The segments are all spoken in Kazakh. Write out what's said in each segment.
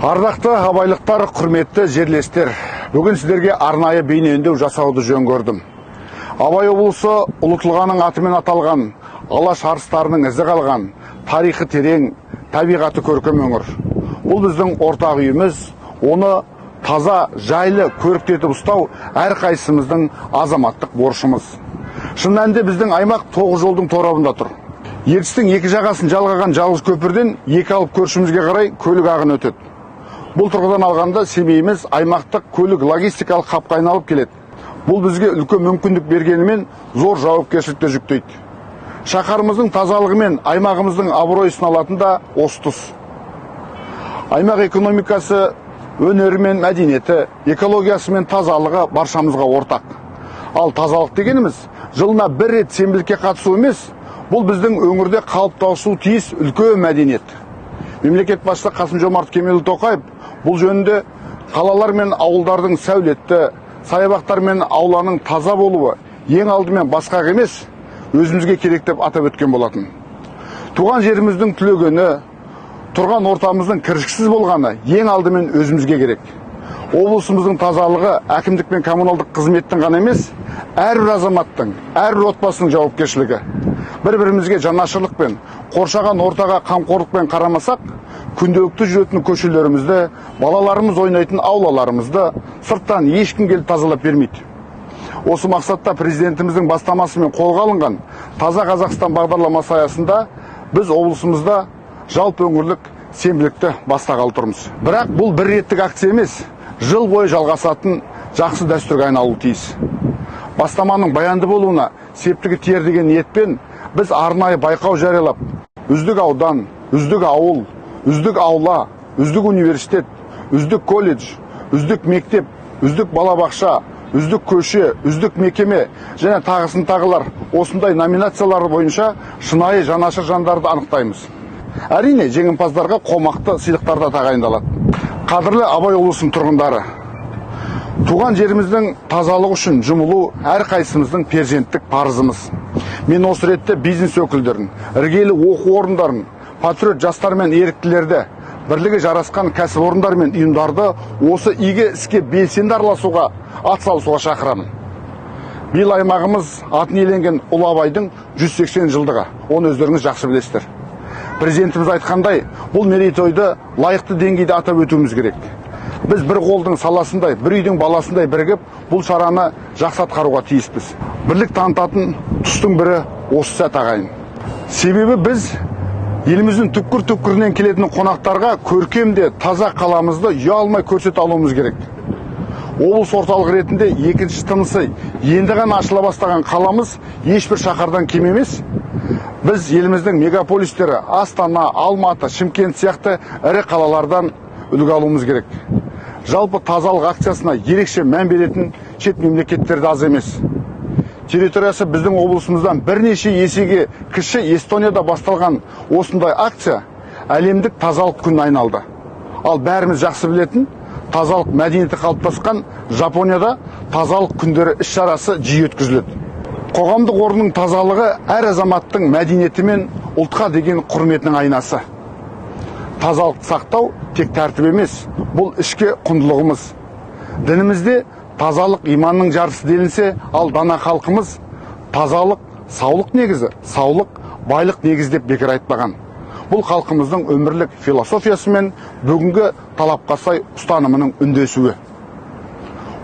Ардақты абайлықтар, құрметті жерлестер, бүгін сіздерге арнайы бейнеүндеу жасауды жөн көрдім. Абай облысы ұлы тұлғаның атымен аталған, алаш арыстарының ізі қалған, тарихы терең, табиғаты көркем өңір. Бұл біздің ортақ үйіміз, оны таза, жайлы, көріктетіп ұстау әрқайсымыздың азаматтық борышымыз. Шын мәнінде біздің аймақ 9 жолдың торабында тұр. Ертістің екі жағасын жалғаған жалғыз көпірден екі алып көршімізге қарай көлік ағыны өтеді. Бұл тұрғыдан алғанда семейіміз аймақтық көлік логистикалық хабқа айналып келеді. Бұл бізге үлкен мүмкіндік бергенімен зор жауапкершілікті жүктейді. Шаһарымыздың тазалығы мен аймағымыздың абыройын алатын да осы тұс. Аймақ экономикасы, өнері мен мәдениеті, экологиясы мен тазалығы баршамызға ортақ. Ал тазалық дегеніміз жылына бір рет сенбілікке қатысу емес, бұл біздің өңірде қалыптасуы тиіс үлкен мәдениет. Мемлекет басшысы Қасым-Жомарт Кемелұлы Тоқаев бұл жөнінде қалалар мен ауылдардың сәулетті, саябақтар мен ауланың таза болуы ең алдымен басқа емес, өзімізге керек деп атап өткен болатын. Туған жеріміздің түлегені, тұрған ортамыздың кіршіксіз болғаны ең алдымен өзімізге керек. Облысымыздың тазалығы әкімдік пен коммуналдық қызметтің ғана емес, әрбір азаматтың, әрбір отбасының жауапкершілігі. Бір-бірімізге жанашырлықпен, қоршаған ортаға қамқорлықпен қарамасақ, күнделікті жүретін көшелерімізді, балаларымыз ойнайтын аулаларымызды сырттан ешкім келіп тазалап бермейді. Осы мақсатта президентіміздің бастамасымен қолға алынған Таза Қазақстан бағдарламасы аясында біз облысымызда жалпы өңірлік сенбілікті бастағалы тұрмыз. Бірақ бұл бір реттік акция емес, жыл бойы жалғасатын жақсы дәстүрге айналуы тиіс. Бастаманың баянды болуына септігі тиер деген ниетпен біз арнайы байқау жариялап, үздік аудан, үздік ауыл, үздік аула, үздік университет, үздік колледж, үздік мектеп, үздік балабақша, үздік көше, үздік мекеме және тағысын тағылар осындай номинациялары бойынша шынайы жанашыр жандарды анықтаймыз. Әрине, жеңімпаздарға қомақты сыйлықтар да тағайындалады. Қадірлі Абай облысының тұрғындары, туған жеріміздің тазалық үшін жұмылу әрқайсымыздың перзенттік парызымыз. Мен осы ретте бизнес өкілдерін, іргелі оқу орындарын, патриот жастар мен еріктілерді, бірлігі жарасқан кәсіпорындар мен ұйымдарды осы игі іске белсенді араласуға, атсалысуға шақырамын. Биыл аймағымыз атын иеленген Ұлы Абайдың 180 жылдығы. Оны өздеріңіз жақсы білесіздер. Президентіміз айтқандай, бұл мерейтойды лайықты деңгейде атап өтуіміз керек. Біз бір қолдың саласындай, бір үйдің баласындай бірігіп, бұл шараны жақсы атқаруға тиіспіз. Бірлік танытатын тұстың бірі осы сәт ағайын. Себебі біз еліміздің түкпір-түкпірінен келетін қонақтарға көркемде таза қаламызды ұялмай көрсете алуымыз керек. Облыс орталық ретінде екінші тынысы енді ғана ашыла бастаған қаламыз ешбір шаһардан кем емес. Біз еліміздің мегаполистері Астана, Алматы, Шымкент сияқты ірі қалалардан үлгі алуымыз керек. Жалпы тазалық акциясына ерекше мән беретін шет мемлекеттерде аз емес. Территориясы біздің облысымыздан бірнеше есеге кіші Эстонияда басталған осындай акция әлемдік тазалық күніне айналды. Ал бәріміз жақсы білетін тазалық мәдениеті қалыптасқан Жапонияда тазалық күндері іс-шарасы жиі өткізіледі. Қоғамдық орынның тазалығы әр азаматтың мәдениеті мен ұлтқа деген құрметінің айнасы. Тазалықты сақтау тек тәртіп емес, бұл ішкі құндылығымыз. Дінімізде тазалық иманның жарысы делінсе, ал дана халқымыз тазалық саулық негізі, саулық байлық негізі деп бекер айтпаған. Бұл халқымыздың өмірлік философиясы мен бүгінгі талапқа сай ұстанымының үндесуі.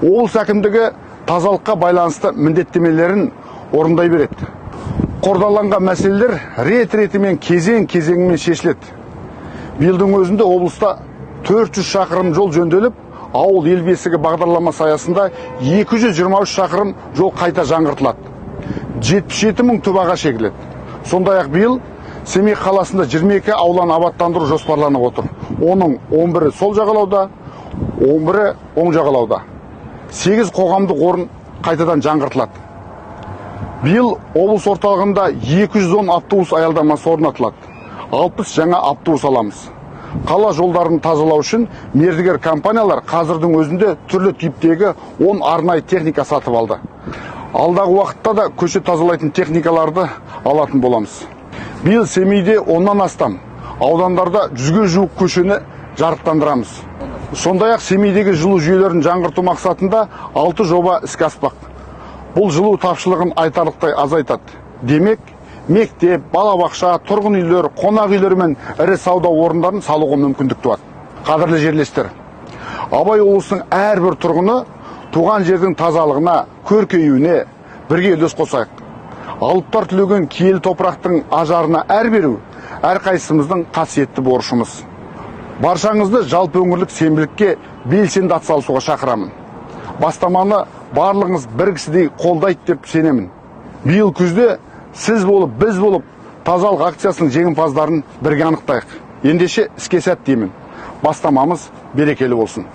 Облыс әкімдігі тазалыққа байланысты міндеттемелерін орындай береді. Қордаланған мәселелер рет-ретімен кезең-кезеңімен шешіледі. Биылдың өзінде облыста 400 шақырым жол жөнделіп, ауыл ел бесігі бағдарламасы аясында 223 шақырым жол қайта жаңғыртылады. 77 мың түбаға шегіледі. Сондай-ақ биыл Семей қаласында 22 ауланы абаттандыру жоспарланып отыр. Оның 11-і сол жағалауда, 11-і оң жағалауда. 8 қоғамдық орын қайтадан жаңғыртылады. Биыл облыс орталығында 210 автобус аялдамасы орнатылады. 60 жаңа автобус аламыз. Қала жолдарын тазалау үшін мердігер компаниялар қазірдің өзінде түрлі типтегі 10 арнайы техника сатып алды. Алдағы уақытта да көше тазалайтын техникаларды алатын боламыз. Биыл Семейде 10-нан астам, аудандарда 100-ге жуық көшені жарықтандырамыз. Сондай-ақ Семейдегі жылу жүйелерін жаңғырту мақсатында 6 жоба іске аспақ. Бұл жылу тапшылығын айтарлықтай азайтады. Демек, мектеп, балабақша, тұрғын үйлер, қонақ үйлер мен ірі сауда орындарын салуға мүмкіндік туады. Қадірлі жерлестер, Абай облысының әрбір тұрғыны туған жердің тазалығына, көркеюіне бірге үлес қосайық. Алыптар түлеген киелі топырақтың ажарына әр беру әрқайсымыздың қасиетті борышымыз. Баршаңызды жалпы өңірлік сенбілікке белсенді атсалысуға шақырамын. Бастаманы барлығыңыз бір кісідей қолдайды деп сенемін. Биыл күзде сіз болып, біз болып, тазалық акциясының жеңімпаздарын бірге анықтайық. Ендеше іске сәт деймін. Бастамамыз берекелі болсын.